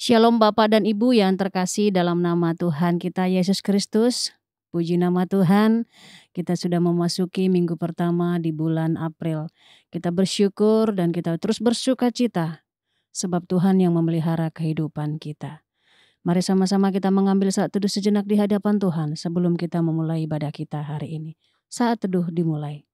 Shalom Bapak dan Ibu yang terkasih dalam nama Tuhan kita Yesus Kristus. Puji nama Tuhan, kita sudah memasuki minggu pertama di bulan April. Kita bersyukur dan kita terus bersuka cita sebab Tuhan yang memelihara kehidupan kita. Mari sama-sama kita mengambil saat teduh sejenak di hadapan Tuhan sebelum kita memulai ibadah kita hari ini. Saat teduh dimulai.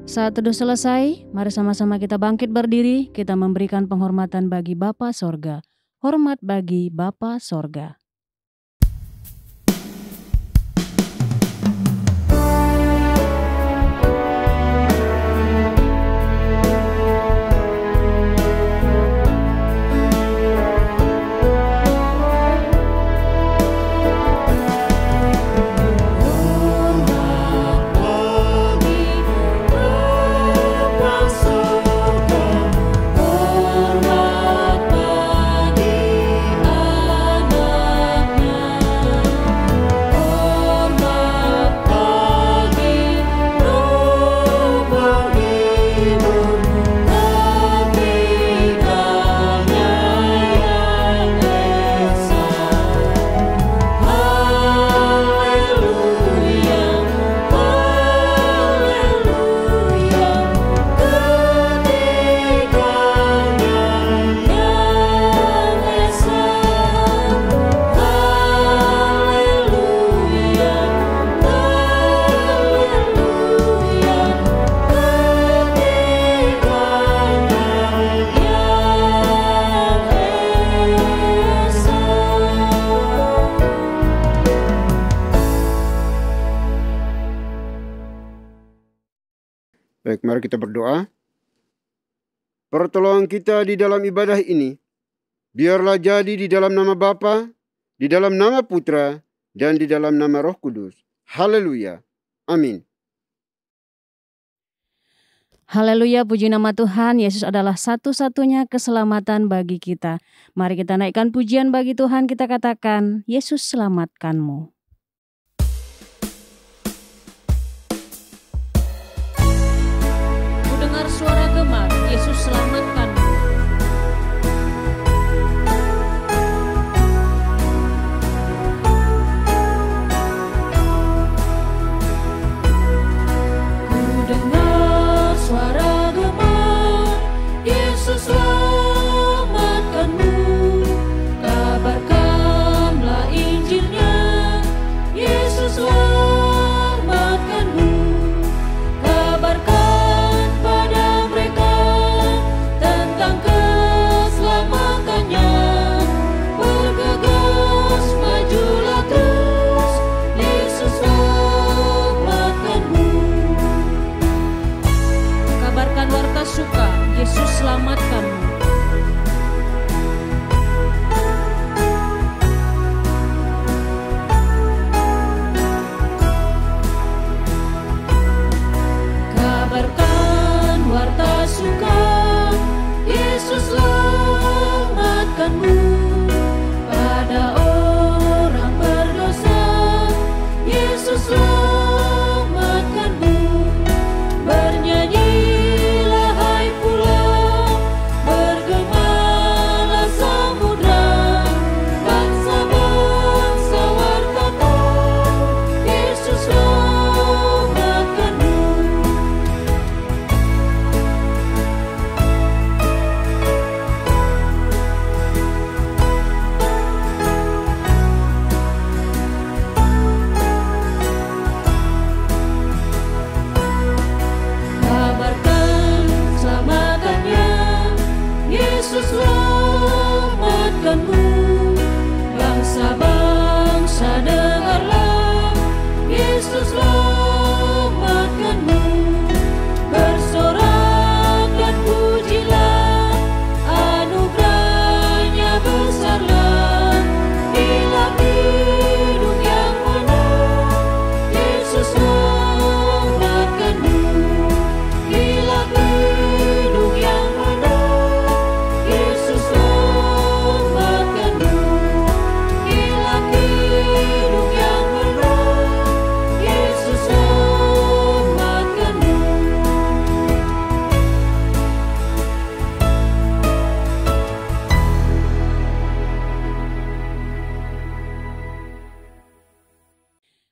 Saat teduh selesai, mari sama-sama kita bangkit berdiri, kita memberikan penghormatan bagi Bapa Sorga. Hormat bagi Bapa Sorga. Baik, mari kita berdoa. Pertolongan kita di dalam ibadah ini, biarlah jadi di dalam nama Bapa, di dalam nama Putra, dan di dalam nama Roh Kudus. Haleluya. Amin. Haleluya, puji nama Tuhan. Yesus adalah satu-satunya keselamatan bagi kita. Mari kita naikkan pujian bagi Tuhan, kita katakan, Yesus selamatkanmu. Suara gemar, Yesus selamatkan. Ku dengar suara gemar, Yesus selamatkanmu. Kabarkanlah Injilnya, Yesus selamatkanmu. Kabarkan pada mereka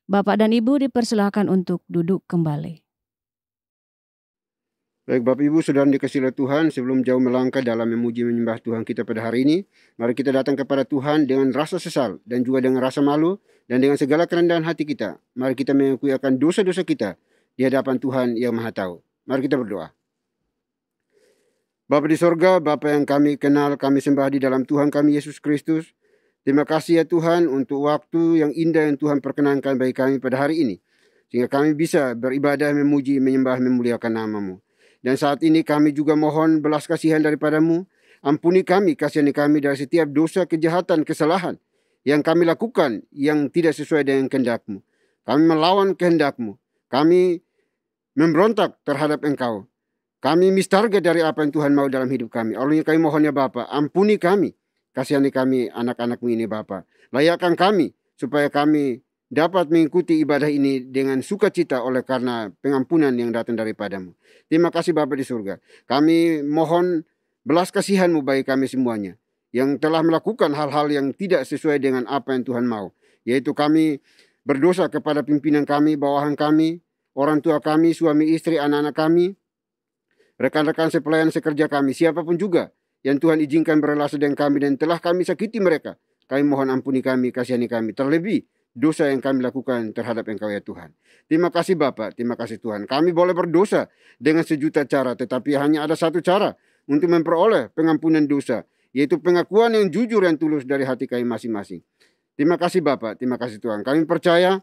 Bapak dan Ibu dipersilakan untuk duduk kembali. Baik Bapak Ibu, saudara dikasihi oleh Tuhan, sebelum jauh melangkah dalam memuji menyembah Tuhan kita pada hari ini, mari kita datang kepada Tuhan dengan rasa sesal dan juga dengan rasa malu dan dengan segala kerendahan hati kita. Mari kita mengakui akan dosa-dosa kita di hadapan Tuhan yang Maha Tahu. Mari kita berdoa. Bapa di sorga, Bapa yang kami kenal, kami sembah di dalam Tuhan kami Yesus Kristus. Terima kasih ya Tuhan untuk waktu yang indah yang Tuhan perkenankan bagi kami pada hari ini, sehingga kami bisa beribadah, memuji, menyembah, memuliakan nama-Mu. Dan saat ini kami juga mohon belas kasihan daripada-Mu. Ampuni kami, kasihani kami dari setiap dosa, kejahatan, kesalahan yang kami lakukan yang tidak sesuai dengan kehendak-Mu. Kami melawan kehendak-Mu. Kami memberontak terhadap Engkau. Kami mistarget dari apa yang Tuhan mau dalam hidup kami. Olehnya kami mohon ya Bapa, ampuni kami. Kasihani kami anak-anak-Mu ini Bapa. Layakkan kami supaya kami dapat mengikuti ibadah ini dengan sukacita oleh karena pengampunan yang datang daripada-Mu. Terima kasih Bapa di surga. Kami mohon belas kasihan-Mu bagi kami semuanya yang telah melakukan hal-hal yang tidak sesuai dengan apa yang Tuhan mau. Yaitu kami berdosa kepada pimpinan kami, bawahan kami, orang tua kami, suami istri, anak-anak kami, rekan-rekan sepelayan sekerja kami, siapapun juga yang Tuhan izinkan berrelasi dengan kami dan telah kami sakiti mereka. Kami mohon ampuni kami, kasihani kami, terlebih dosa yang kami lakukan terhadap Engkau ya Tuhan. Terima kasih Bapa, terima kasih Tuhan. Kami boleh berdosa dengan sejuta cara, tetapi hanya ada satu cara untuk memperoleh pengampunan dosa, yaitu pengakuan yang jujur dan tulus dari hati kami masing-masing. Terima kasih Bapa, terima kasih Tuhan. Kami percaya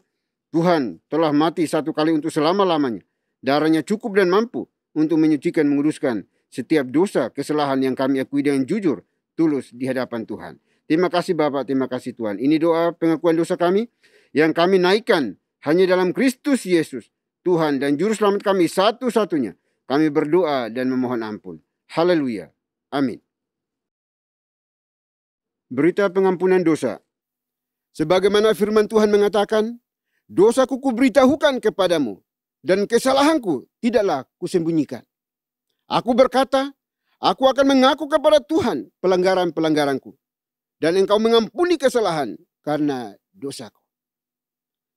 Tuhan telah mati satu kali untuk selama-lamanya. Darahnya cukup dan mampu untuk menyucikan, menguduskan setiap dosa, kesalahan yang kami akui dengan jujur, tulus di hadapan Tuhan. Terima kasih Bapak, terima kasih Tuhan. Ini doa pengakuan dosa kami yang kami naikkan hanya dalam Kristus Yesus, Tuhan dan Juru Selamat kami satu-satunya. Kami berdoa dan memohon ampun. Haleluya. Amin. Berita pengampunan dosa. Sebagaimana firman Tuhan mengatakan, dosaku kuberitahukan kepadamu, dan kesalahanku tidaklah kusembunyikan. Aku berkata, aku akan mengaku kepada Tuhan pelanggaran-pelanggaranku, dan Engkau mengampuni kesalahan karena dosaku.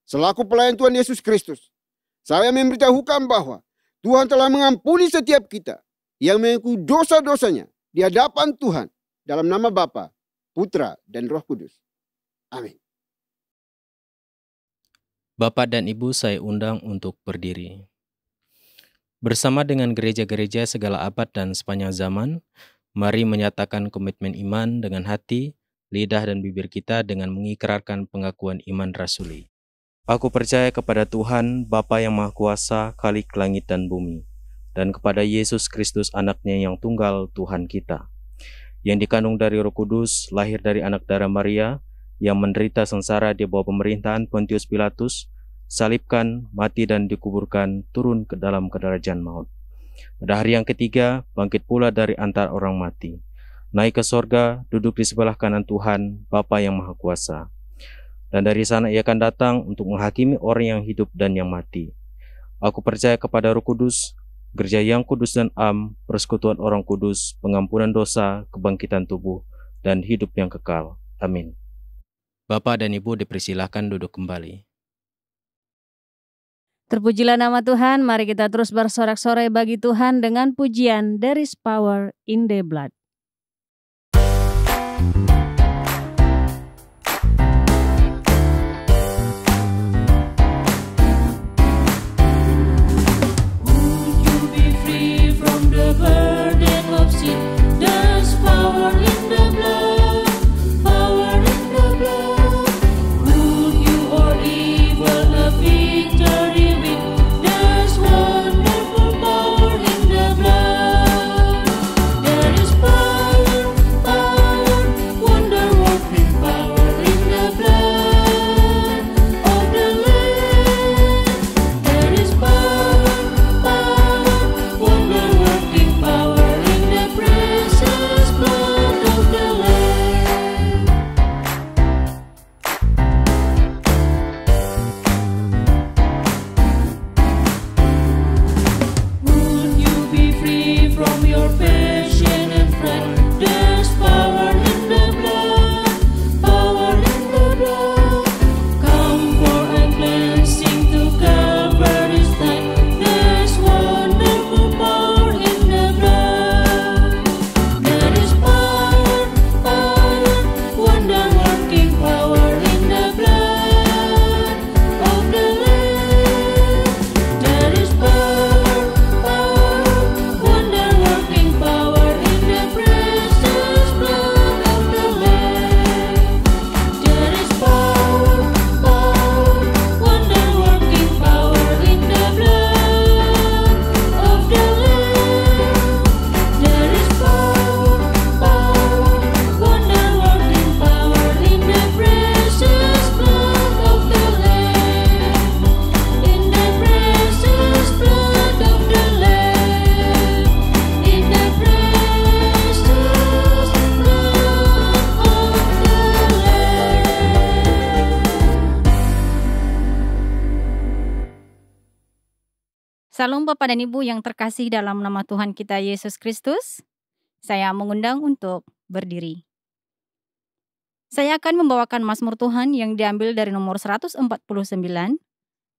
Selaku pelayan Tuhan Yesus Kristus, saya memberitahukan bahwa Tuhan telah mengampuni setiap kita yang mengakui dosa-dosanya di hadapan Tuhan dalam nama Bapa, Putra, dan Roh Kudus. Amin. Bapak dan Ibu saya undang untuk berdiri. Bersama dengan gereja-gereja segala abad dan sepanjang zaman, mari menyatakan komitmen iman dengan hati, lidah dan bibir kita dengan mengikrarkan pengakuan iman rasuli. Aku percaya kepada Tuhan, Bapa yang Maha Kuasa, Khalik langit dan bumi, dan kepada Yesus Kristus anaknya yang tunggal Tuhan kita, yang dikandung dari Roh Kudus, lahir dari anak darah Maria, yang menderita sengsara di bawah pemerintahan Pontius Pilatus, salibkan, mati dan dikuburkan, turun ke dalam kedarajan maut. Pada hari yang ketiga, bangkit pula dari antara orang mati, naik ke sorga, duduk di sebelah kanan Tuhan, Bapa yang Maha Kuasa. Dan dari sana ia akan datang untuk menghakimi orang yang hidup dan yang mati. Aku percaya kepada Roh Kudus, gereja yang kudus dan am, persekutuan orang kudus, pengampunan dosa, kebangkitan tubuh, dan hidup yang kekal. Amin. Bapak dan Ibu dipersilahkan duduk kembali. Terpujilah nama Tuhan, mari kita terus bersorak-sorai bagi Tuhan dengan pujian There is Power in the Blood. Power Salam Bapak dan Ibu yang terkasih dalam nama Tuhan kita Yesus Kristus. Saya mengundang untuk berdiri. Saya akan membawakan Mazmur Tuhan yang diambil dari nomor 149,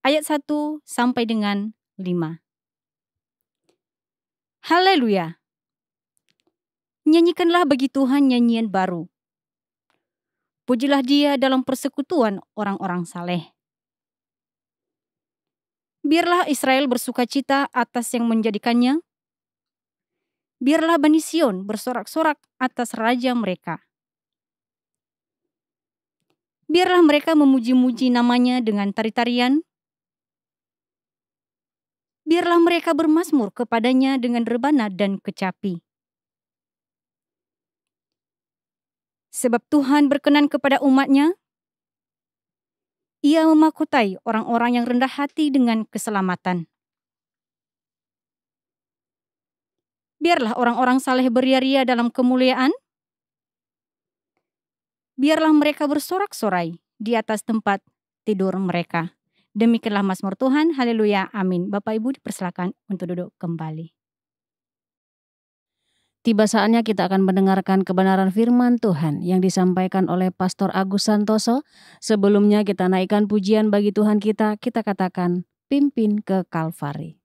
ayat 1 sampai dengan 5. Haleluya! Nyanyikanlah bagi Tuhan nyanyian baru. Pujilah Dia dalam persekutuan orang-orang saleh. Biarlah Israel bersukacita atas yang menjadikannya. Biarlah Bani Sion bersorak-sorak atas raja mereka. Biarlah mereka memuji-muji namanya dengan tari-tarian. Biarlah mereka bermazmur kepadanya dengan rebana dan kecapi. Sebab Tuhan berkenan kepada umat-Nya. Ia memahkotai orang-orang yang rendah hati dengan keselamatan. Biarlah orang-orang saleh beria-ria dalam kemuliaan. Biarlah mereka bersorak-sorai di atas tempat tidur mereka. Demikianlah Mazmur Tuhan. Haleluya. Amin. Bapak Ibu dipersilakan untuk duduk kembali. Tiba saatnya kita akan mendengarkan kebenaran firman Tuhan yang disampaikan oleh Pastor Agus Santoso. Sebelumnya kita naikkan pujian bagi Tuhan kita katakan, pimpin ke Kalvari.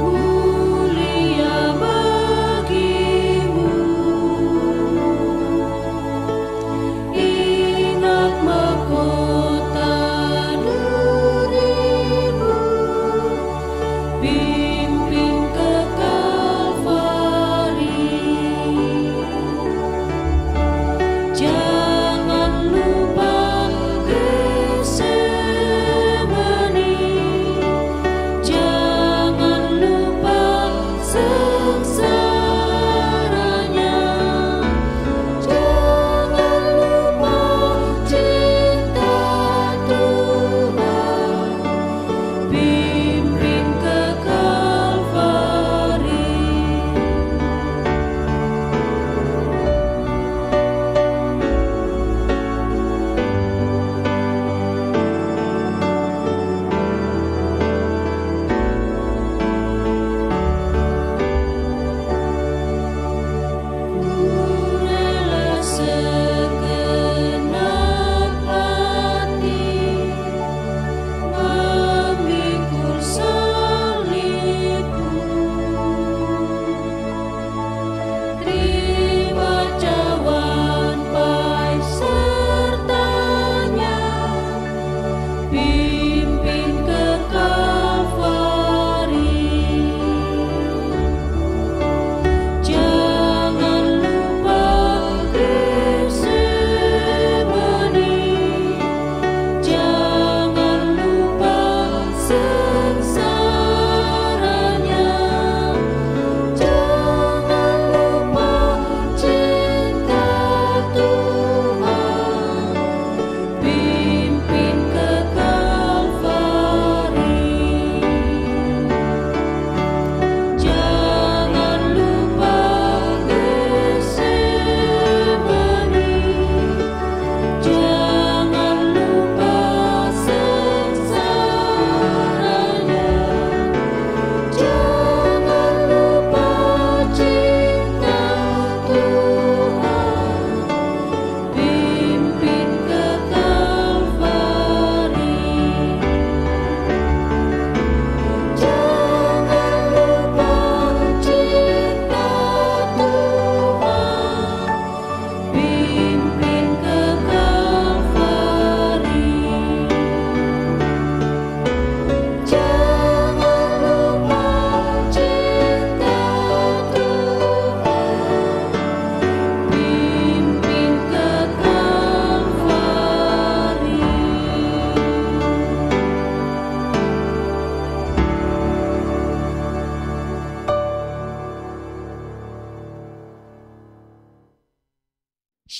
Mulia bagimu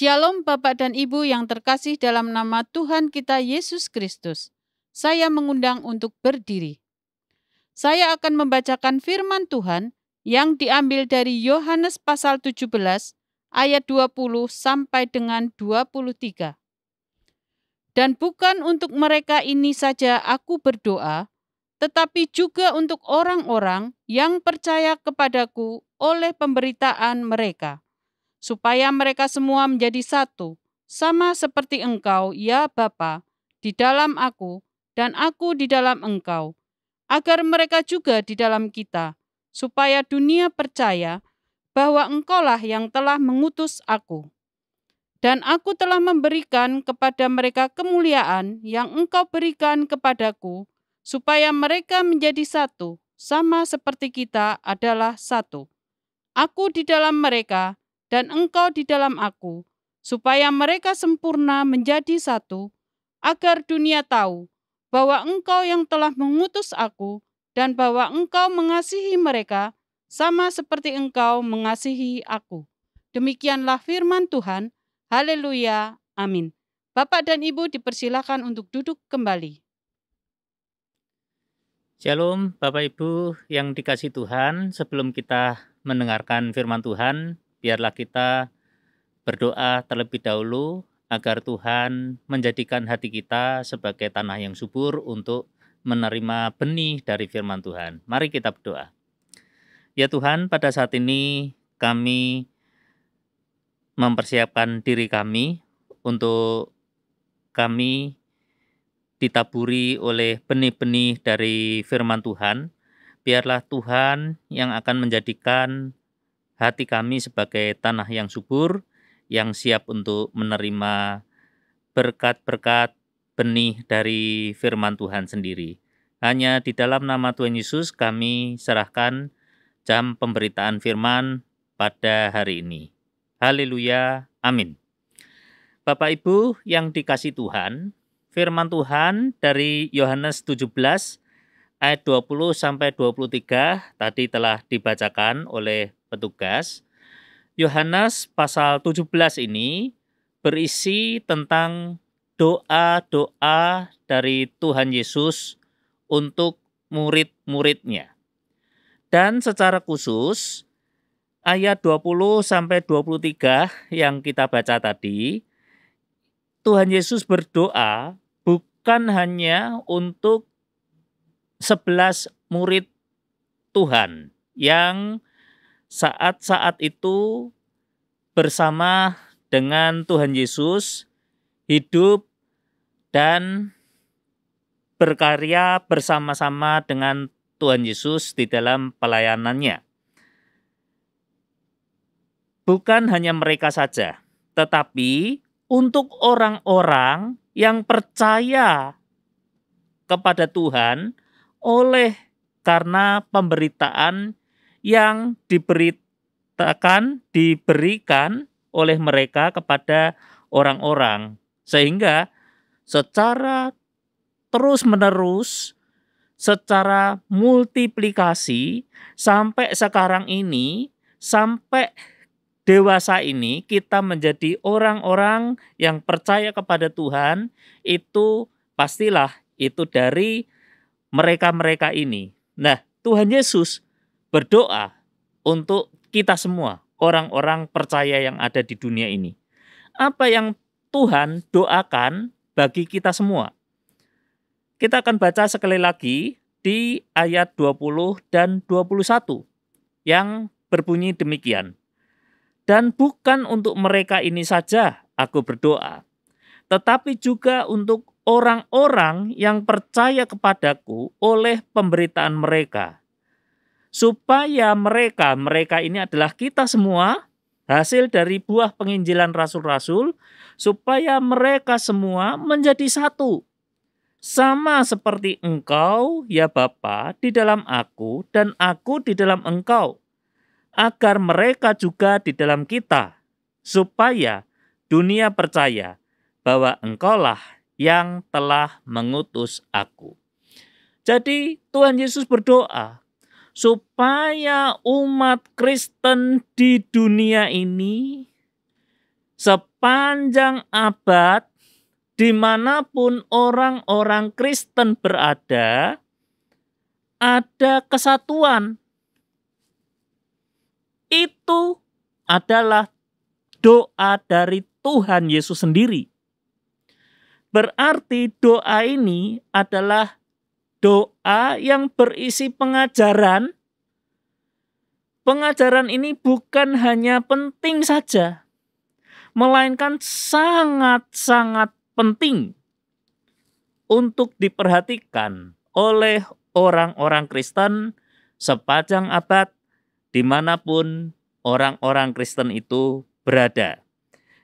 Shalom Bapak dan Ibu yang terkasih dalam nama Tuhan kita Yesus Kristus. Saya mengundang untuk berdiri. Saya akan membacakan firman Tuhan yang diambil dari Yohanes pasal 17 ayat 20 sampai dengan 23. Dan bukan untuk mereka ini saja aku berdoa, tetapi juga untuk orang-orang yang percaya kepadaku oleh pemberitaan mereka, supaya mereka semua menjadi satu, sama seperti Engkau, ya Bapa, di dalam aku, dan aku di dalam Engkau, agar mereka juga di dalam kita, supaya dunia percaya bahwa Engkaulah yang telah mengutus aku. Dan aku telah memberikan kepada mereka kemuliaan yang Engkau berikan kepadaku, supaya mereka menjadi satu, sama seperti kita adalah satu. Aku di dalam mereka, dan Engkau di dalam aku, supaya mereka sempurna menjadi satu, agar dunia tahu bahwa Engkau yang telah mengutus aku, dan bahwa Engkau mengasihi mereka, sama seperti Engkau mengasihi aku. Demikianlah firman Tuhan. Haleluya, amin. Bapak dan Ibu dipersilakan untuk duduk kembali. Shalom Bapak Ibu yang dikasihi Tuhan, sebelum kita mendengarkan firman Tuhan, biarlah kita berdoa terlebih dahulu agar Tuhan menjadikan hati kita sebagai tanah yang subur untuk menerima benih dari firman Tuhan. Mari kita berdoa. Ya Tuhan, pada saat ini kami mempersiapkan diri kami untuk kami ditaburi oleh benih-benih dari firman Tuhan. Biarlah Tuhan yang akan menjadikan hati kami sebagai tanah yang subur, yang siap untuk menerima berkat-berkat benih dari firman Tuhan sendiri. Hanya di dalam nama Tuhan Yesus kami serahkan jam pemberitaan firman pada hari ini. Haleluya, amin. Bapak Ibu yang dikasihi Tuhan, firman Tuhan dari Yohanes 17 ayat 20 sampai 23 tadi telah dibacakan oleh petugas. Yohanes pasal 17 ini berisi tentang doa-doa dari Tuhan Yesus untuk murid-muridnya. Dan secara khusus ayat 20 sampai 23 yang kita baca tadi, Tuhan Yesus berdoa bukan hanya untuk 11 murid Tuhan yang saat-saat itu bersama dengan Tuhan Yesus hidup dan berkarya bersama-sama dengan Tuhan Yesus di dalam pelayanannya. Bukan hanya mereka saja, tetapi untuk orang-orang yang percaya kepada Tuhan oleh karena pemberitaan yang diberikan oleh mereka kepada orang-orang. Sehingga secara terus-menerus, secara multiplikasi, sampai sekarang ini, sampai dewasa ini kita menjadi orang-orang yang percaya kepada Tuhan, itu pastilah itu dari mereka-mereka ini. Nah, Tuhan Yesus berdoa untuk kita semua, orang-orang percaya yang ada di dunia ini. Apa yang Tuhan doakan bagi kita semua? Kita akan baca sekali lagi di ayat 20 dan 21 yang berbunyi demikian. Dan bukan untuk mereka ini saja aku berdoa, tetapi juga untuk orang-orang yang percaya kepadaku oleh pemberitaan mereka, supaya mereka ini adalah kita semua, hasil dari buah penginjilan rasul-rasul, supaya mereka semua menjadi satu, sama seperti Engkau, ya Bapa, di dalam aku dan aku di dalam Engkau, agar mereka juga di dalam kita, supaya dunia percaya bahwa Engkaulah yang telah mengutus aku. Jadi Tuhan Yesus berdoa supaya umat Kristen di dunia ini sepanjang abad, dimanapun orang-orang Kristen berada, ada kesatuan. Itu adalah doa dari Tuhan Yesus sendiri. Berarti doa ini adalah doa yang berisi pengajaran. Pengajaran ini bukan hanya penting saja, melainkan sangat-sangat penting untuk diperhatikan oleh orang-orang Kristen sepanjang abad dimanapun orang-orang Kristen itu berada,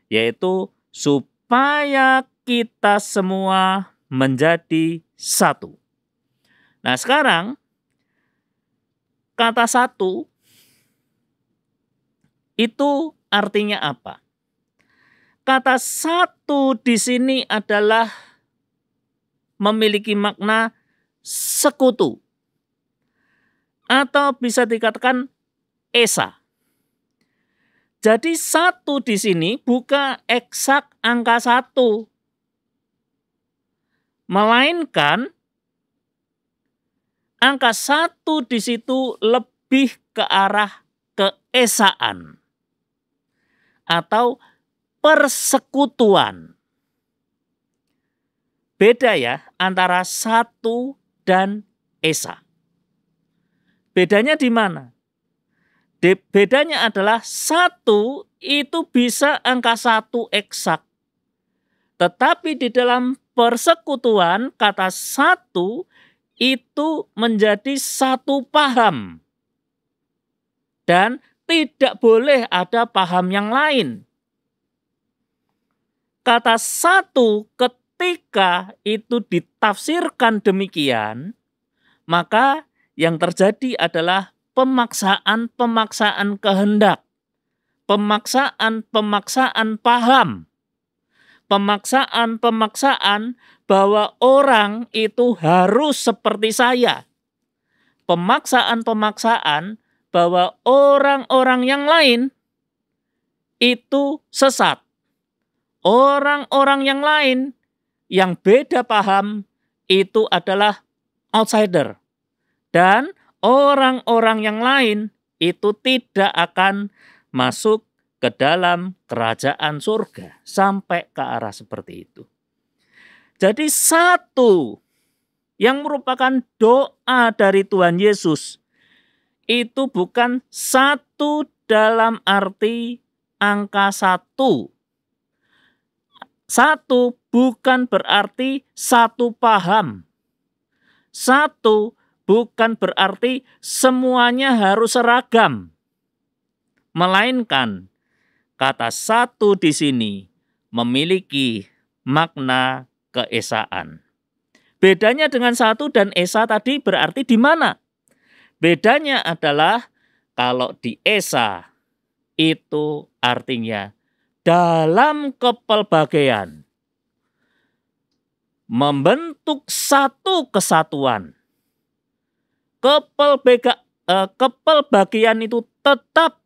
yaitu supaya kita semua menjadi satu. Nah, sekarang kata satu itu artinya apa? Kata satu di sini adalah memiliki makna sekutu, atau bisa dikatakan esa. Jadi satu di sini bukan eksak angka satu, melainkan angka satu di situ lebih ke arah keesaan atau persekutuan. Beda ya antara satu dan esa. Bedanya di mana? Bedanya adalah satu itu bisa angka satu eksak. Tetapi di dalam persekutuan kata satu itu menjadi satu paham. Dan tidak boleh ada paham yang lain. Kata satu ketika itu ditafsirkan demikian, maka yang terjadi adalah pemaksaan-pemaksaan kehendak, pemaksaan-pemaksaan paham, pemaksaan-pemaksaan bahwa orang itu harus seperti saya, pemaksaan-pemaksaan bahwa orang-orang yang lain itu sesat, orang-orang yang lain yang beda paham itu adalah outsider, dan orang-orang yang lain itu tidak akan masuk ke dalam kerajaan surga. Sampai ke arah seperti itu. Jadi satu yang merupakan doa dari Tuhan Yesus itu bukan satu dalam arti angka satu. Satu bukan berarti satu paham. Satu bukan berarti semuanya harus seragam. Melainkan kata satu di sini memiliki makna keesaan. Bedanya dengan satu dan esa tadi berarti di mana? Bedanya adalah kalau di esa itu artinya dalam kepelbagaian, membentuk satu kesatuan. Kepelbagaian itu tetap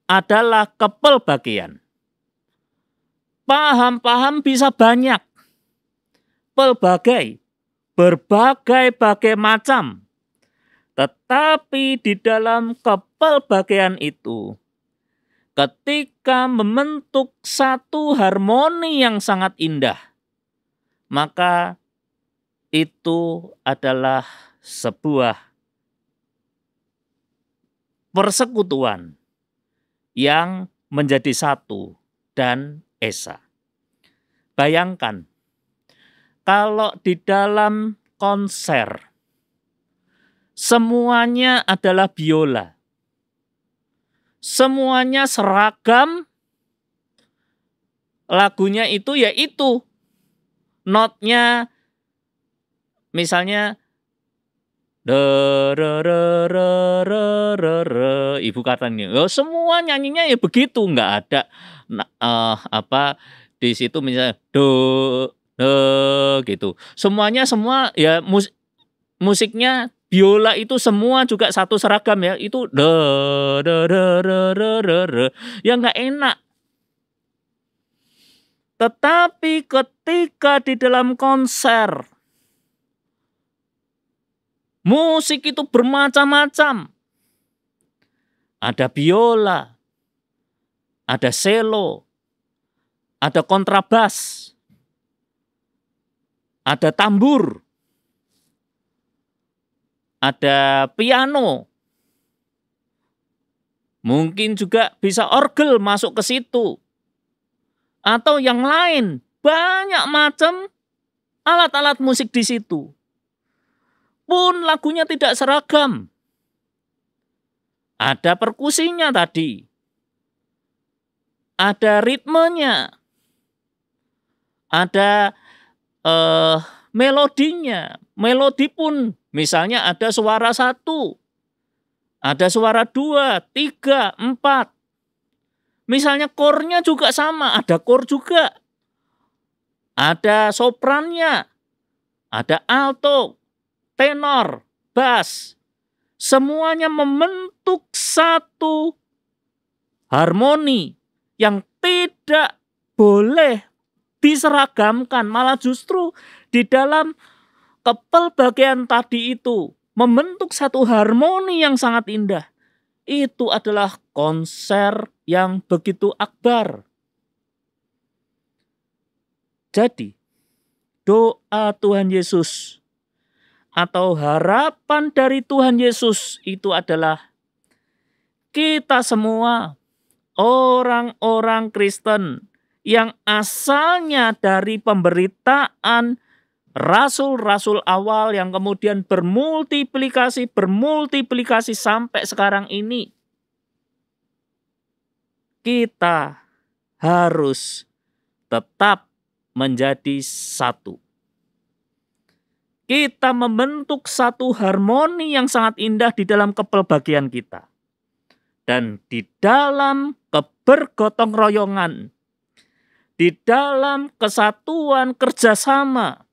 adalah kepelbagaian. Paham-paham bisa banyak, pelbagai, berbagai macam. Tetapi di dalam kepelbagaian itu, ketika membentuk satu harmoni yang sangat indah, maka itu adalah sebuah persekutuan yang menjadi satu dan esa. Bayangkan, kalau di dalam konser semuanya adalah biola, semuanya seragam, lagunya itu ya itu, notnya misalnya ibu katanya, semua nyanyinya ya begitu, nggak ada di situ misalnya gitu. Semuanya ya musiknya biola itu semua juga satu seragam ya, itu ya nggak enak. Tetapi ketika di dalam konser, musik itu bermacam-macam. Ada biola, ada cello, ada kontrabas, ada tambur, ada piano. Mungkin juga bisa orgel masuk ke situ. Atau yang lain, banyak macam alat-alat musik di situ. Pun lagunya tidak seragam. Ada perkusinya tadi. Ada ritmenya. Ada melodinya. Melodi pun misalnya ada suara 1. Ada suara 2, 3, 4. Misalnya chordnya juga sama, ada chord juga. Ada soprannya, ada alto, tenor, bass. Semuanya membentuk satu harmoni yang tidak boleh diseragamkan. Malah justru di dalam kepelbagaian tadi itu membentuk satu harmoni yang sangat indah. Itu adalah konser yang begitu akbar. Jadi, doa Tuhan Yesus atau harapan dari Tuhan Yesus itu adalah kita semua orang-orang Kristen yang asalnya dari pemberitaan rasul-rasul awal yang kemudian bermultiplikasi sampai sekarang ini. Kita harus tetap menjadi satu. Kita membentuk satu harmoni yang sangat indah di dalam kepelbagaian kita. Dan di dalam kebergotong royongan, di dalam kesatuan kerjasama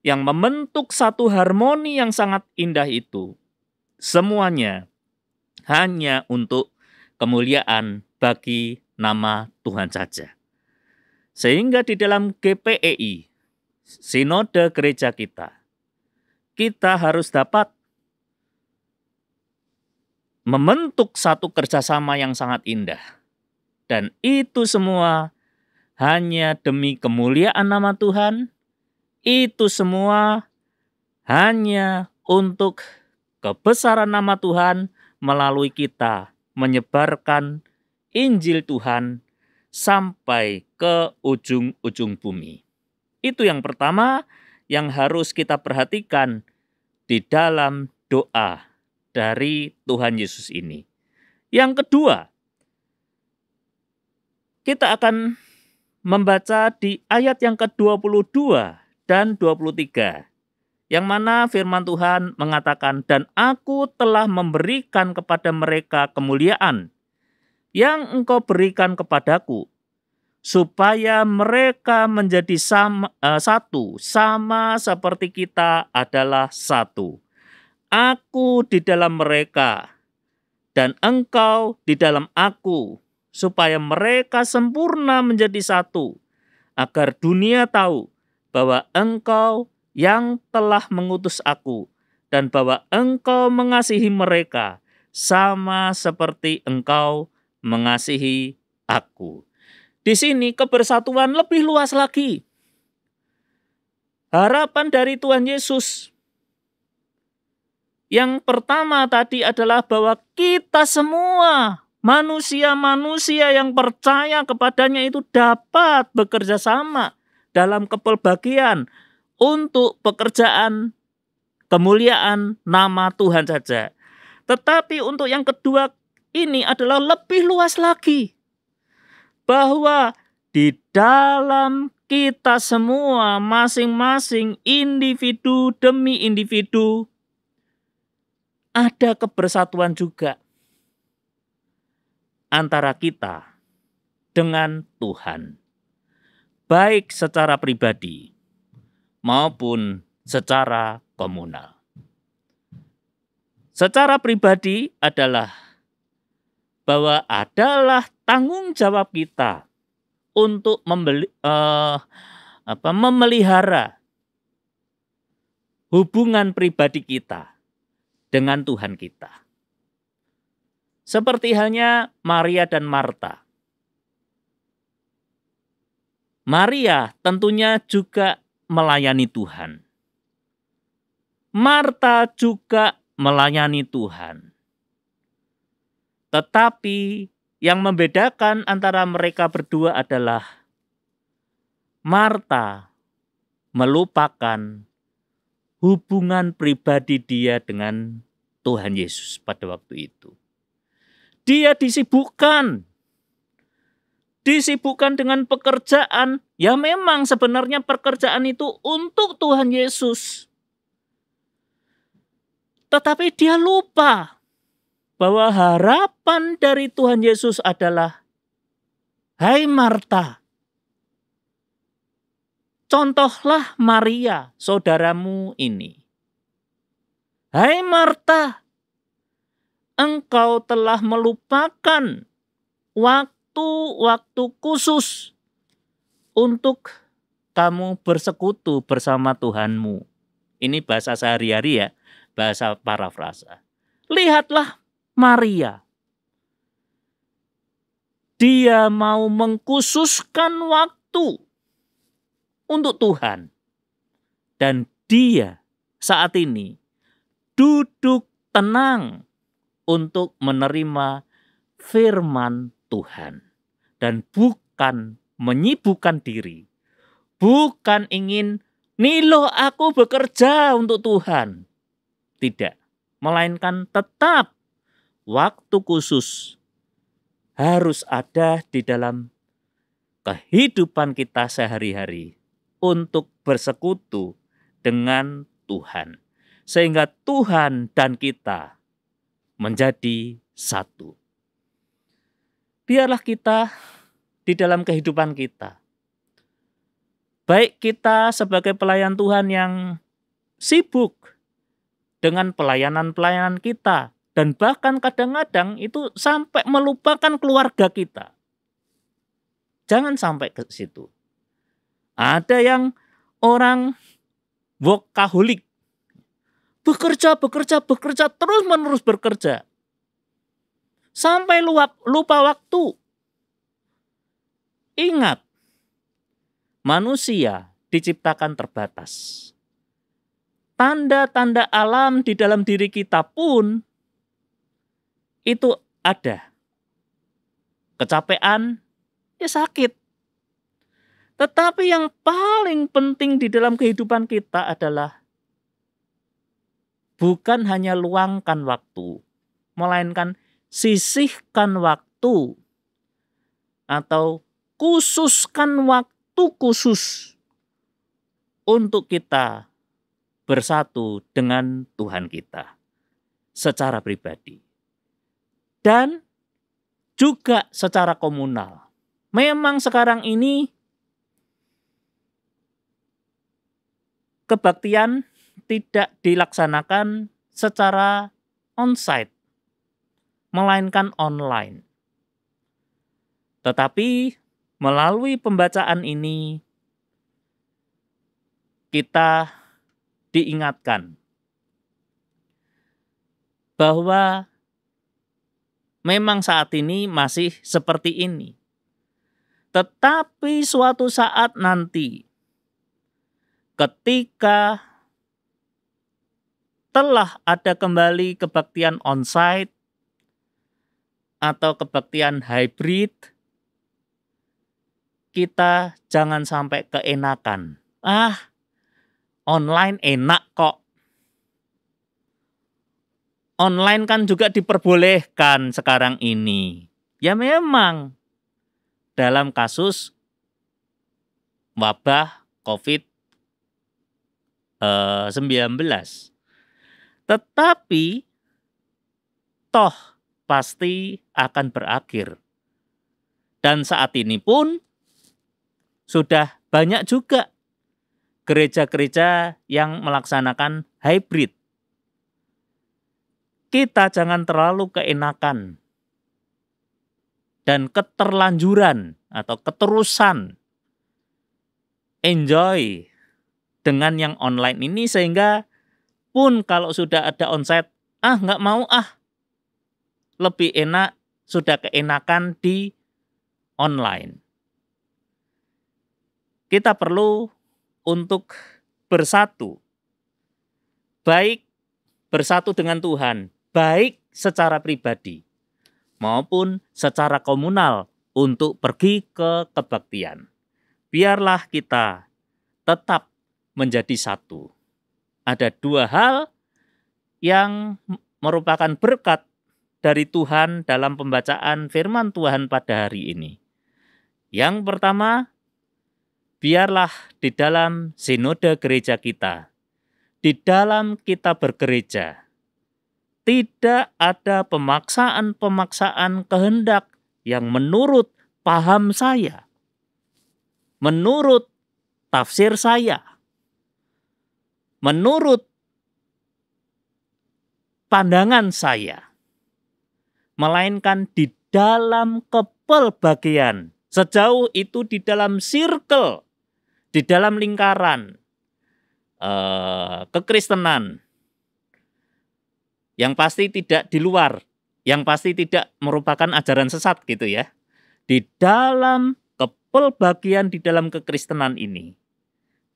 yang membentuk satu harmoni yang sangat indah itu, semuanya hanya untuk kemuliaan bagi nama Tuhan saja. Sehingga di dalam GPEI, Sinode Gereja kita harus dapat membentuk satu kerjasama yang sangat indah. Dan itu semua hanya demi kemuliaan nama Tuhan. Itu semua hanya untuk kebesaran nama Tuhan melalui kita menyebarkan Injil Tuhan sampai ke ujung-ujung bumi. Itu yang pertama yang harus kita perhatikan di dalam doa dari Tuhan Yesus ini. Yang kedua, kita akan membaca di ayat yang ke-22 dan 23. Yang mana firman Tuhan mengatakan, "Dan aku telah memberikan kepada mereka kemuliaan yang engkau berikan kepadaku, supaya mereka menjadi satu, sama seperti kita adalah satu. Aku di dalam mereka, dan engkau di dalam aku, supaya mereka sempurna menjadi satu, agar dunia tahu bahwa engkau yang telah mengutus aku, dan bahwa engkau mengasihi mereka, sama seperti engkau mengasihi aku." Di sini kebersatuan lebih luas lagi. Harapan dari Tuhan Yesus yang pertama tadi adalah bahwa kita semua manusia-manusia yang percaya kepadanya itu dapat bekerja sama dalam kepelbagaian untuk pekerjaan kemuliaan nama Tuhan saja. Tetapi untuk yang kedua ini adalah lebih luas lagi. Bahwa di dalam kita semua masing-masing individu demi individu ada kebersatuan juga antara kita dengan Tuhan. Baik secara pribadi maupun secara komunal. Secara pribadi adalah bahwa adalah tanggung jawab kita untuk memelihara hubungan pribadi kita dengan Tuhan kita. Seperti halnya Maria dan Marta. Maria tentunya juga melayani Tuhan. Marta juga melayani Tuhan. Tetapi yang membedakan antara mereka berdua adalah Marta melupakan hubungan pribadi dia dengan Tuhan Yesus pada waktu itu. Dia disibukkan dengan pekerjaan. Ya memang sebenarnya pekerjaan itu untuk Tuhan Yesus. Tetapi dia lupa bahwa harapan dari Tuhan Yesus adalah, hai Marta, contohlah Maria, saudaramu ini. Hai Marta, engkau telah melupakan waktu khusus untuk kamu bersekutu bersama Tuhanmu. Ini bahasa sehari-hari ya, bahasa parafrasa. Lihatlah Maria. Dia mau mengkhususkan waktu untuk Tuhan. Dan dia saat ini duduk tenang untuk menerima firman Tuhan. Dan bukan menyibukkan diri. Bukan ingin, nih loh aku bekerja untuk Tuhan. Tidak. Melainkan tetap waktu khusus harus ada di dalam kehidupan kita sehari-hari untuk bersekutu dengan Tuhan. Sehingga Tuhan dan kita menjadi satu. Biarlah kita di dalam kehidupan kita, baik kita sebagai pelayan Tuhan yang sibuk dengan pelayanan-pelayanan kita, dan bahkan kadang-kadang itu sampai melupakan keluarga kita. Jangan sampai ke situ. Ada yang orang workaholic, bekerja, terus-menerus bekerja. Sampai lupa waktu. Ingat, manusia diciptakan terbatas. Tanda-tanda alam di dalam diri kita pun itu ada. Kecapean, ya sakit. Tetapi yang paling penting di dalam kehidupan kita adalah bukan hanya luangkan waktu, melainkan sisihkan waktu atau khususkan waktu khusus untuk kita bersatu dengan Tuhan kita secara pribadi dan juga secara komunal. Memang sekarang ini kebaktian tidak dilaksanakan secara onsite, melainkan online. Tetapi melalui pembacaan ini kita diingatkan bahwa memang saat ini masih seperti ini. Tetapi suatu saat nanti ketika telah ada kembali kebaktian onsite atau kebaktian hybrid, kita jangan sampai keenakan. Online enak kok. Online kan juga diperbolehkan sekarang ini. Ya memang dalam kasus wabah COVID-19. Tetapi toh pasti akan berakhir. Dan saat ini pun sudah banyak juga gereja-gereja yang melaksanakan hybrid. Kita jangan terlalu keenakan. dan keterlanjuran atau keterusan enjoy dengan yang online ini, sehingga pun kalau sudah ada onsite, nggak mau lebih enak, sudah keenakan di online. Kita perlu untuk bersatu, baik bersatu dengan Tuhan, baik secara pribadi maupun secara komunal untuk pergi ke kebaktian. Biarlah kita tetap menjadi satu. Ada dua hal yang merupakan berkat dari Tuhan dalam pembacaan firman Tuhan pada hari ini. Yang pertama, biarlah di dalam sinode gereja kita, di dalam kita bergereja, tidak ada pemaksaan-pemaksaan kehendak yang menurut paham saya, menurut tafsir saya, menurut pandangan saya, melainkan di dalam kepelbagaian, sejauh itu di dalam circle, di dalam lingkaran kekristenan, yang pasti tidak di luar, yang pasti tidak merupakan ajaran sesat gitu ya. Di dalam kepelbagaian di dalam kekristenan ini,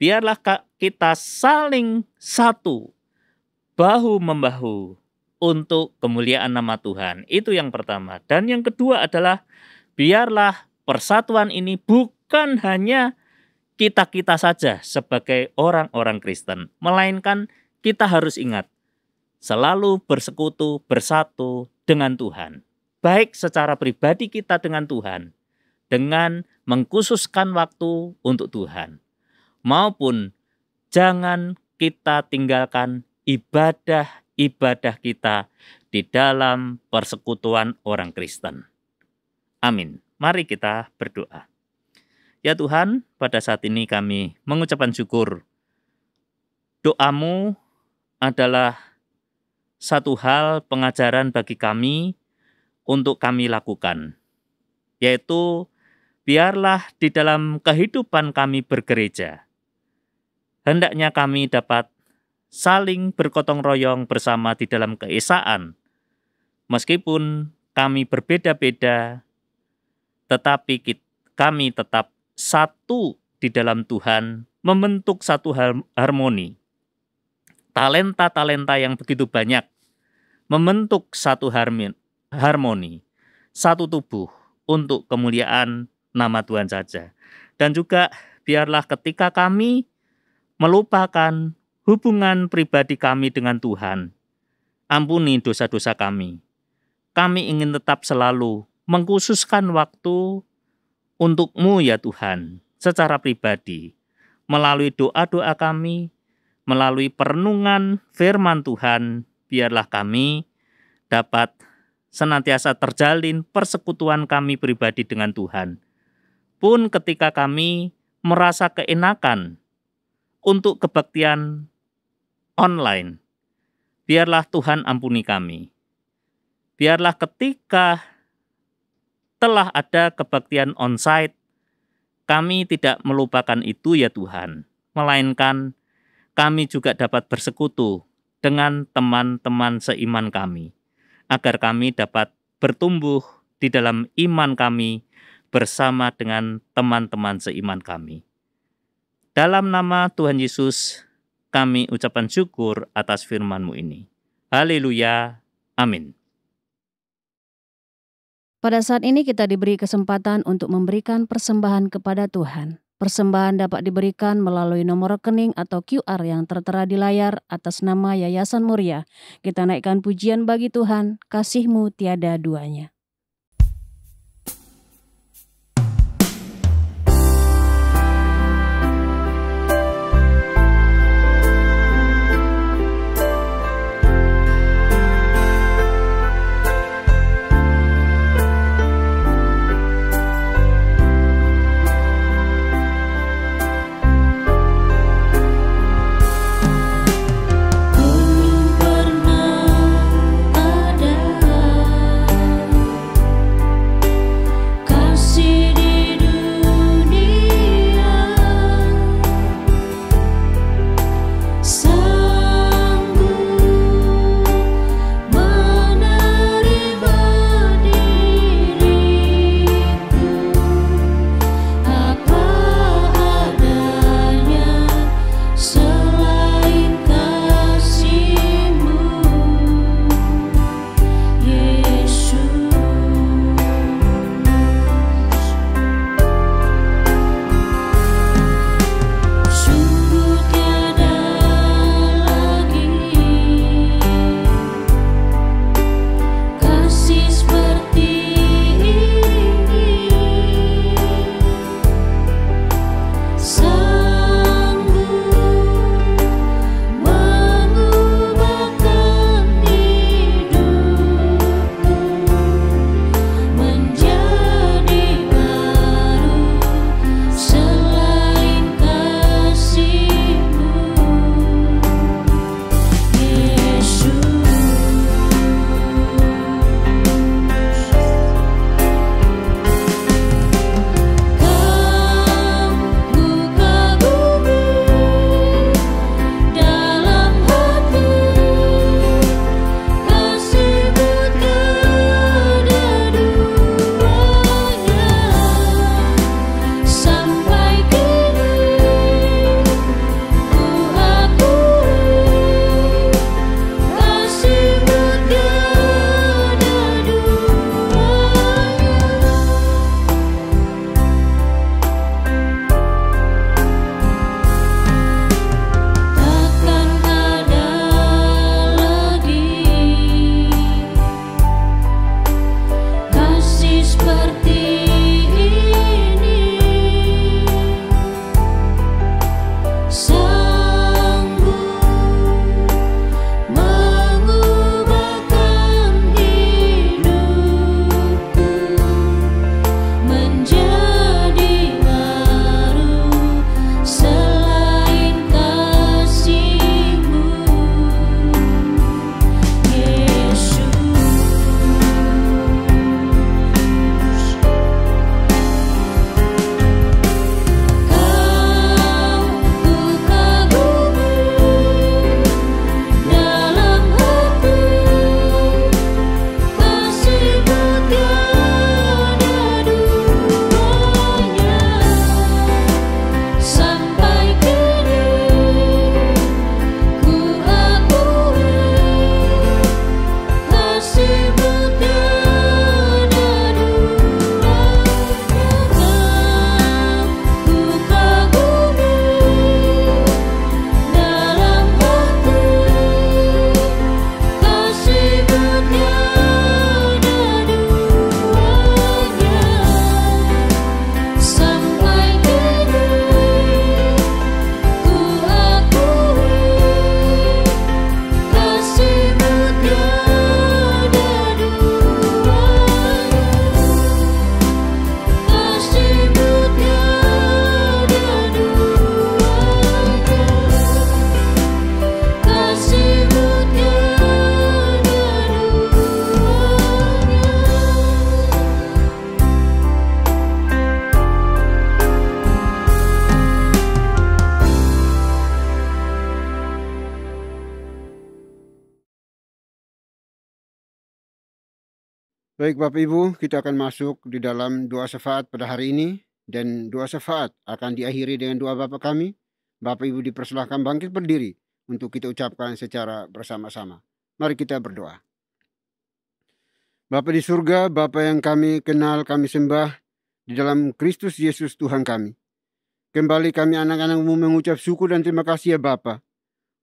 biarlah kita saling satu, bahu-membahu untuk kemuliaan nama Tuhan. Itu yang pertama. Dan yang kedua adalah biarlah persatuan ini bukan hanya kita-kita saja sebagai orang-orang Kristen, melainkan kita harus ingat selalu bersekutu, bersatu dengan Tuhan. Baik secara pribadi kita dengan Tuhan, dengan mengkhususkan waktu untuk Tuhan, maupun jangan kita tinggalkan ibadah-ibadah kita di dalam persekutuan orang Kristen. Amin. Mari kita berdoa. Ya Tuhan, pada saat ini kami mengucapkan syukur. Doa-Mu adalah satu hal pengajaran bagi kami untuk kami lakukan, yaitu biarlah di dalam kehidupan kami bergereja, hendaknya kami dapat saling bergotong royong bersama di dalam keesaan, meskipun kami berbeda-beda, tetapi kami tetap satu di dalam Tuhan, membentuk satu harmoni. Talenta-talenta yang begitu banyak membentuk satu harmoni, satu tubuh untuk kemuliaan nama Tuhan saja. Dan juga biarlah ketika kami melupakan hubungan pribadi kami dengan Tuhan, ampuni dosa-dosa kami. Kami ingin tetap selalu mengkhususkan waktu untuk-Mu ya Tuhan, secara pribadi, melalui doa-doa kami, melalui perenungan firman Tuhan, biarlah kami dapat senantiasa terjalin persekutuan kami pribadi dengan Tuhan. Pun ketika kami merasa keenakan untuk kebaktian online, biarlah Tuhan ampuni kami. Biarlah ketika telah ada kebaktian onsite, kami tidak melupakan itu ya Tuhan, melainkan kami juga dapat bersekutu dengan teman-teman seiman kami, agar kami dapat bertumbuh di dalam iman kami bersama dengan teman-teman seiman kami. Dalam nama Tuhan Yesus, kami ucapkan syukur atas firman-Mu ini. Haleluya. Amin. Pada saat ini kita diberi kesempatan untuk memberikan persembahan kepada Tuhan. Persembahan dapat diberikan melalui nomor rekening atau QR yang tertera di layar atas nama Yayasan Muria. Kita naikkan pujian bagi Tuhan, kasih-Mu tiada duanya. Ada Baik Bapak Ibu, kita akan masuk di dalam doa syafaat pada hari ini. Dan doa syafaat akan diakhiri dengan doa Bapa kami. Bapak Ibu dipersilahkan bangkit berdiri untuk kita ucapkan secara bersama-sama. Mari kita berdoa. Bapa di surga, Bapa yang kami kenal, kami sembah di dalam Kristus Yesus Tuhan kami. Kembali kami anak-anak-Mu mengucap syukur dan terima kasih ya Bapa,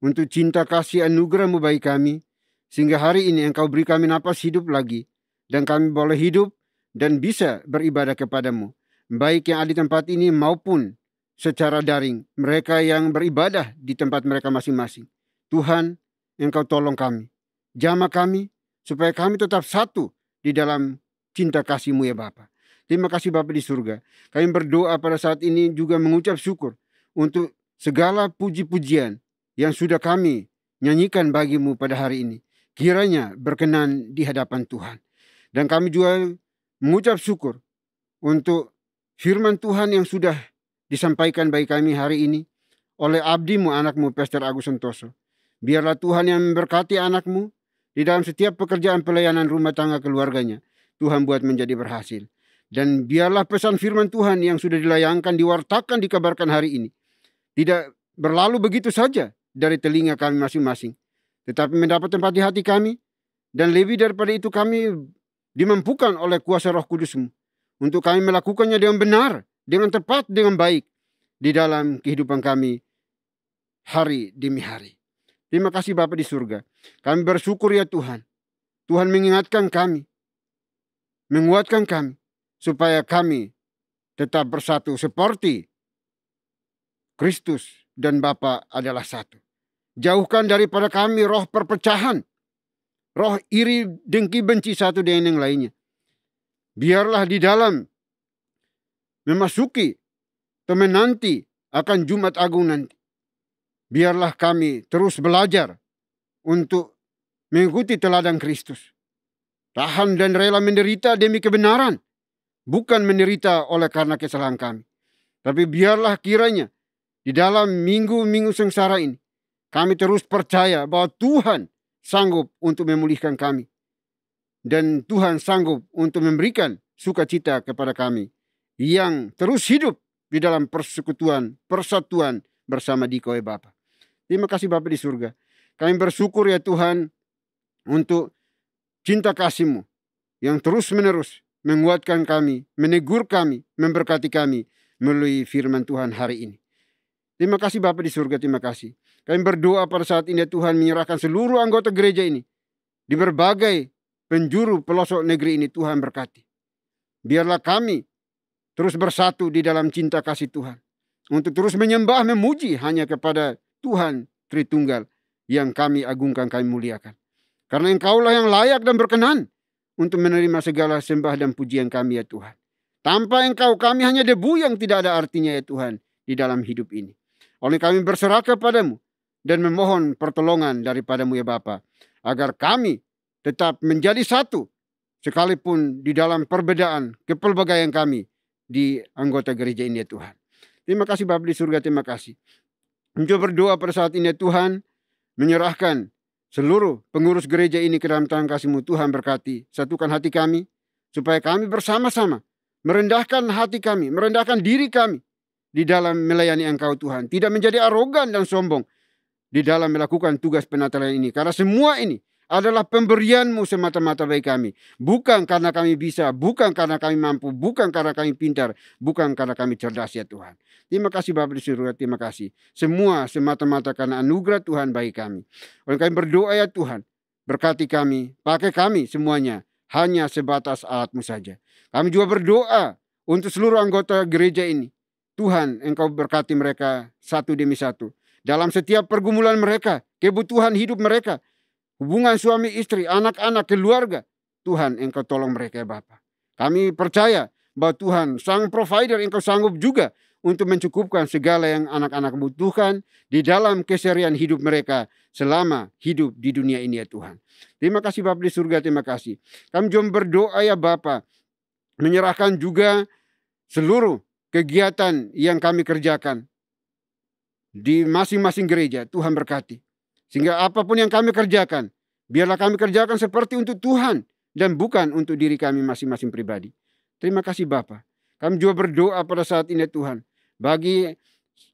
untuk cinta kasih anugerah-Mu bagi kami, sehingga hari ini Engkau beri kami napas hidup lagi, dan kami boleh hidup dan bisa beribadah kepadamu, baik yang ada di tempat ini maupun secara daring, mereka yang beribadah di tempat mereka masing-masing. Tuhan, Engkau tolong kami, jamah kami, supaya kami tetap satu di dalam cinta kasih-Mu ya Bapa. Terima kasih Bapa di surga. Kami berdoa pada saat ini juga mengucap syukur untuk segala puji-pujian yang sudah kami nyanyikan bagi-Mu pada hari ini. Kiranya berkenan di hadapan Tuhan. Dan kami juga mengucap syukur untuk firman Tuhan yang sudah disampaikan bagi kami hari ini oleh abdi-Mu, anak-Mu, Pastor Agus Santoso. Biarlah Tuhan yang memberkati anak-Mu di dalam setiap pekerjaan pelayanan rumah tangga keluarganya. Tuhan buat menjadi berhasil. Dan biarlah pesan firman Tuhan yang sudah dilayangkan, diwartakan, dikabarkan hari ini tidak berlalu begitu saja dari telinga kami masing-masing, tetapi mendapat tempat di hati kami. Dan lebih daripada itu, kami dimampukan oleh kuasa Roh Kudus-Mu untuk kami melakukannya dengan benar, dengan tepat, dengan baik di dalam kehidupan kami hari demi hari. Terima kasih Bapa di surga. Kami bersyukur ya Tuhan. Tuhan mengingatkan kami, menguatkan kami, supaya kami tetap bersatu seperti Kristus dan Bapa adalah satu. Jauhkan daripada kami roh perpecahan, roh iri, dengki, benci satu dengan yang lainnya. Biarlah di dalam memasuki atau menanti akan Jumat Agung nanti, biarlah kami terus belajar untuk mengikuti teladan Kristus. Tahan dan rela menderita demi kebenaran, bukan menderita oleh karena kesalahan kami. Tapi biarlah kiranya di dalam minggu-minggu sengsara ini, kami terus percaya bahwa Tuhan sanggup untuk memulihkan kami. Dan Tuhan sanggup untuk memberikan sukacita kepada kami yang terus hidup di dalam persekutuan, persatuan bersama Dikau ya Bapa. Terima kasih Bapa di surga. Kami bersyukur ya Tuhan untuk cinta kasih-Mu yang terus menerus menguatkan kami, menegur kami, memberkati kami melalui firman Tuhan hari ini. Terima kasih Bapa di surga, terima kasih. Kami berdoa pada saat ini Tuhan menyerahkan seluruh anggota gereja ini di berbagai penjuru pelosok negeri ini. Tuhan berkati. Biarlah kami terus bersatu di dalam cinta kasih Tuhan, untuk terus menyembah, memuji hanya kepada Tuhan Tritunggal yang kami agungkan, kami muliakan. Karena Engkaulah yang layak dan berkenan untuk menerima segala sembah dan pujian kami ya Tuhan. Tanpa Engkau kami hanya debu yang tidak ada artinya ya Tuhan di dalam hidup ini. Oleh kami berserah kepadamu dan memohon pertolongan daripadamu ya Bapa, agar kami tetap menjadi satu sekalipun di dalam perbedaan kepelbagaian kami di anggota gereja ini ya Tuhan. Terima kasih Bapa di surga, terima kasih. Mencoba berdoa pada saat ini ya Tuhan, menyerahkan seluruh pengurus gereja ini ke dalam tangan kasih-Mu. Tuhan berkati, satukan hati kami, supaya kami bersama-sama merendahkan hati kami, merendahkan diri kami di dalam melayani Engkau Tuhan. Tidak menjadi arogan dan sombong di dalam melakukan tugas penatalan ini. Karena semua ini adalah pemberian-Mu semata-mata bagi kami. Bukan karena kami bisa, bukan karena kami mampu, bukan karena kami pintar, bukan karena kami cerdas ya Tuhan. Terima kasih Bapa di surga, terima kasih. Semua semata-mata karena anugerah Tuhan bagi kami. Oleh kami berdoa ya Tuhan, berkati kami, pakai kami semuanya, hanya sebatas alat-Mu saja. Kami juga berdoa untuk seluruh anggota gereja ini. Tuhan, Engkau berkati mereka satu demi satu. Dalam setiap pergumulan mereka, kebutuhan hidup mereka, hubungan suami istri, anak-anak, keluarga, Tuhan Engkau tolong mereka ya Bapa. Kami percaya bahwa Tuhan sang provider, Engkau sanggup juga untuk mencukupkan segala yang anak-anak butuhkan di dalam keseharian hidup mereka selama hidup di dunia ini ya Tuhan. Terima kasih Bapa di surga, terima kasih. Kami juga berdoa ya Bapa, menyerahkan juga seluruh kegiatan yang kami kerjakan di masing-masing gereja. Tuhan berkati. Sehingga apapun yang kami kerjakan, biarlah kami kerjakan seperti untuk Tuhan dan bukan untuk diri kami masing-masing pribadi. Terima kasih Bapa. Kami juga berdoa pada saat ini Tuhan, bagi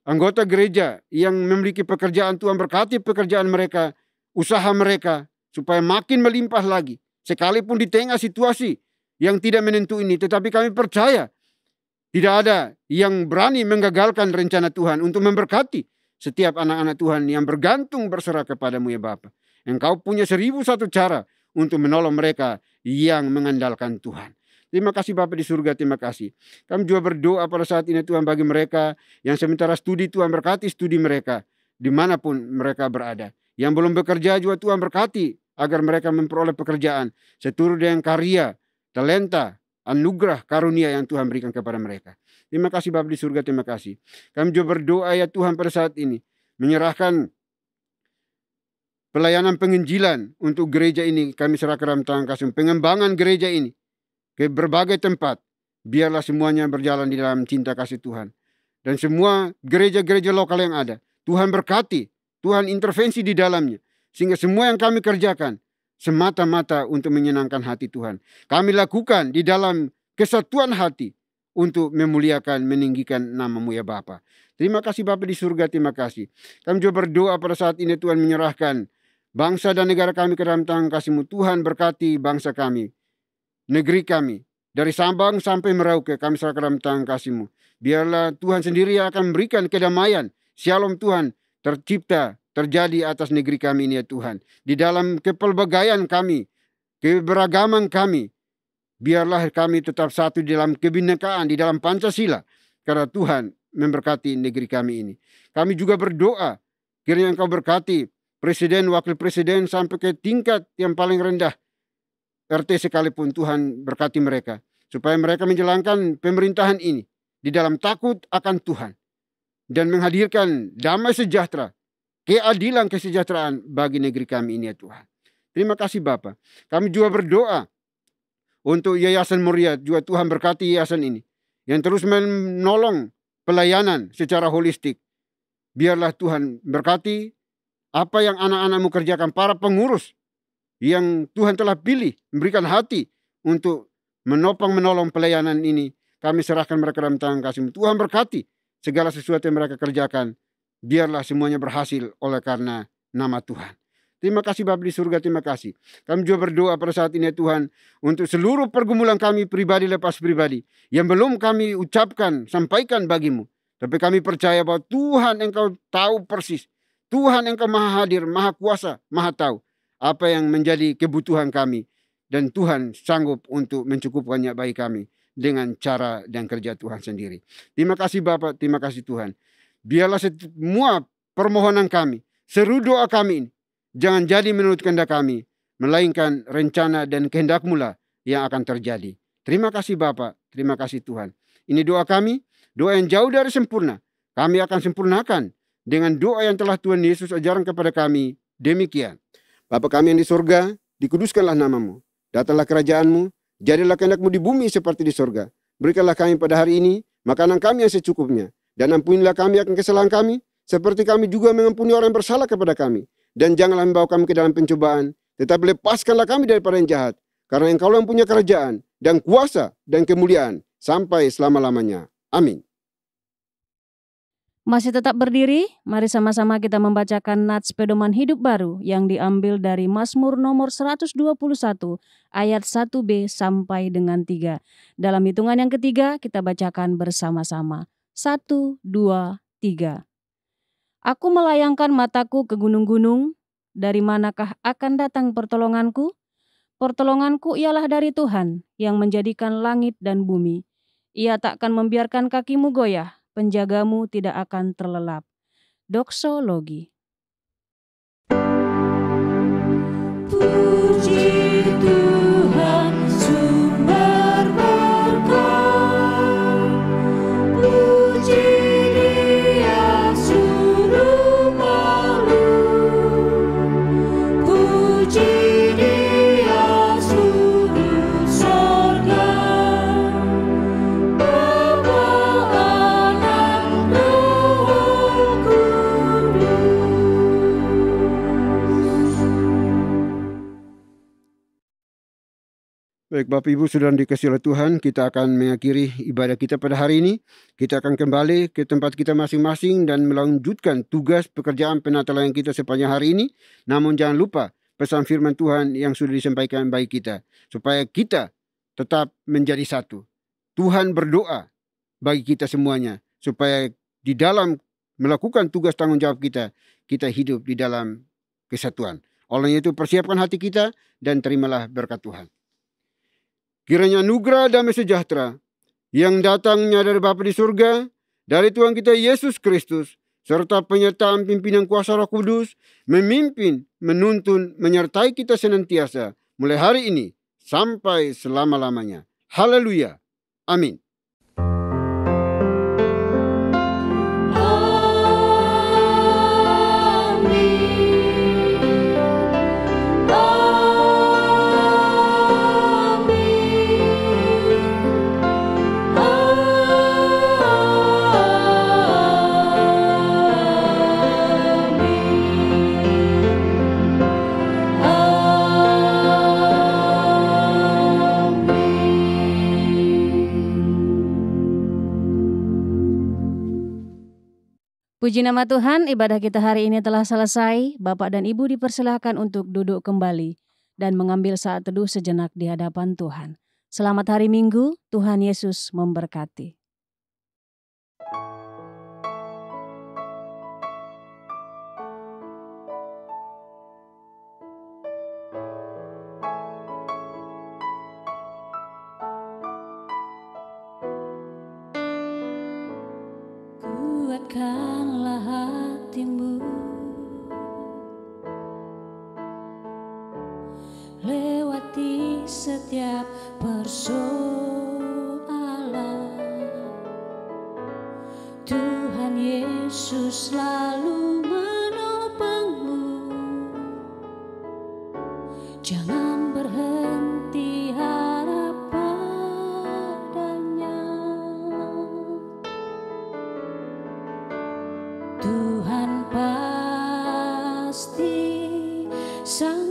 anggota gereja yang memiliki pekerjaan, Tuhan berkati pekerjaan mereka, usaha mereka, supaya makin melimpah lagi. Sekalipun di tengah situasi yang tidak menentu ini, tetapi kami percaya tidak ada yang berani menggagalkan rencana Tuhan untuk memberkati setiap anak-anak Tuhan yang bergantung berserah kepadamu ya Bapa. Engkau punya 1001 cara untuk menolong mereka yang mengandalkan Tuhan. Terima kasih Bapa di surga, terima kasih. Kami juga berdoa pada saat ini Tuhan bagi mereka yang sementara studi, Tuhan berkati studi mereka dimanapun mereka berada. Yang belum bekerja juga Tuhan berkati agar mereka memperoleh pekerjaan seturut dengan karya, talenta, anugerah, karunia yang Tuhan berikan kepada mereka. Terima kasih Bapa di surga, terima kasih. Kami juga berdoa ya Tuhan pada saat ini, menyerahkan pelayanan penginjilan untuk gereja ini, kami serahkan dalam tangan kasih. Pengembangan gereja ini ke berbagai tempat, biarlah semuanya berjalan di dalam cinta kasih Tuhan. Dan semua gereja-gereja lokal yang ada, Tuhan berkati, Tuhan intervensi di dalamnya, sehingga semua yang kami kerjakan semata-mata untuk menyenangkan hati Tuhan. Kami lakukan di dalam kesatuan hati untuk memuliakan, meninggikan nama-Mu ya Bapa. Terima kasih Bapa di surga, terima kasih. Kami juga berdoa pada saat ini Tuhan menyerahkan bangsa dan negara kami ke dalam tangan kasih-Mu. Tuhan berkati bangsa kami, negeri kami, dari Sabang sampai Merauke kami serahkan dalam tangan kasih-Mu. Biarlah Tuhan sendiri yang akan memberikan kedamaian, shalom Tuhan, tercipta, terjadi atas negeri kami ini ya Tuhan. Di dalam kepelbagaian kami, keberagaman kami, biarlah kami tetap satu di dalam kebinekaan, di dalam Pancasila. Karena Tuhan memberkati negeri kami ini. Kami juga berdoa, kiranya Engkau berkati presiden, wakil presiden, sampai ke tingkat yang paling rendah, RT sekalipun Tuhan berkati mereka. Supaya mereka menjalankan pemerintahan ini di dalam takut akan Tuhan. Dan menghadirkan damai sejahtera, keadilan, kesejahteraan bagi negeri kami ini ya Tuhan. Terima kasih Bapa. Kami juga berdoa untuk Yayasan Muriat, juga Tuhan berkati yayasan ini yang terus menolong pelayanan secara holistik. Biarlah Tuhan berkati apa yang anak-anak-Mu kerjakan, para pengurus yang Tuhan telah pilih, memberikan hati untuk menopang menolong pelayanan ini. Kami serahkan mereka dalam tangan kasih-Mu. Tuhan berkati segala sesuatu yang mereka kerjakan. Biarlah semuanya berhasil oleh karena nama Tuhan. Terima kasih Bapa di surga, terima kasih. Kami juga berdoa pada saat ini Tuhan, untuk seluruh pergumulan kami pribadi lepas pribadi, yang belum kami ucapkan, sampaikan bagi-Mu. Tapi kami percaya bahwa Tuhan Engkau tahu persis. Tuhan Engkau maha hadir, maha kuasa, maha tahu apa yang menjadi kebutuhan kami. Dan Tuhan sanggup untuk mencukupkannya bagi kami dengan cara dan kerja Tuhan sendiri. Terima kasih Bapa, terima kasih Tuhan. Biarlah semua permohonan kami, seru doa kami ini, jangan jadi menurut kehendak kami, melainkan rencana dan kehendak-Mu lah yang akan terjadi. Terima kasih Bapa, terima kasih Tuhan. Ini doa kami, doa yang jauh dari sempurna. Kami akan sempurnakan dengan doa yang telah Tuhan Yesus ajarkan kepada kami. Demikian. Bapa kami yang di surga, dikuduskanlah nama-Mu. Datanglah kerajaan-Mu, jadilah kehendak-Mu di bumi seperti di surga. Berikanlah kami pada hari ini makanan kami yang secukupnya. Dan ampunilah kami akan kesalahan kami, seperti kami juga mengampuni orang yang bersalah kepada kami. Dan janganlah membawa kami ke dalam pencobaan, tetapi lepaskanlah kami daripada yang jahat. Karena Engkau yang punya kerajaan, dan kuasa, dan kemuliaan, sampai selama-lamanya. Amin. Masih tetap berdiri, mari sama-sama kita membacakan nats pedoman hidup baru yang diambil dari Mazmur nomor 121 ayat 1b sampai dengan 3. Dalam hitungan yang ketiga kita bacakan bersama-sama. 1, 2, 3. Aku melayangkan mataku ke gunung-gunung, dari manakah akan datang pertolonganku? Pertolonganku ialah dari Tuhan yang menjadikan langit dan bumi. Ia takkan membiarkan kakimu goyah, penjagamu tidak akan terlelap. Doksologi. Puji Tuhan sumber berkat, puji Dia suruh makhluk, puji Dia suruh sorga, Bapa, Anak, Roh Kudus. Baik Bapak Ibu Saudara dikasihi oleh Tuhan, kita akan mengakhiri ibadah kita pada hari ini. Kita akan kembali ke tempat kita masing-masing dan melanjutkan tugas pekerjaan penatalan kita sepanjang hari ini. Namun jangan lupa pesan firman Tuhan yang sudah disampaikan bagi kita, supaya kita tetap menjadi satu. Tuhan berdoa bagi kita semuanya, supaya di dalam melakukan tugas tanggung jawab kita, kita hidup di dalam kesatuan. Oleh itu persiapkan hati kita dan terimalah berkat Tuhan. Kiranya anugerah damai sejahtera yang datangnya dari Bapa di surga, dari Tuhan kita Yesus Kristus, serta penyertaan pimpinan kuasa Roh Kudus, memimpin, menuntun, menyertai kita senantiasa, mulai hari ini sampai selama-lamanya. Haleluya. Amin. Puji nama Tuhan, ibadah kita hari ini telah selesai. Bapak dan Ibu dipersilahkan untuk duduk kembali dan mengambil saat teduh sejenak di hadapan Tuhan. Selamat hari Minggu, Tuhan Yesus memberkati. Kuatkanlah hatimu, lewati setiap persoalan. Tuhan Yesus selalu menopangmu. Jangan berhenti harap padanya. Tuhan pasti sang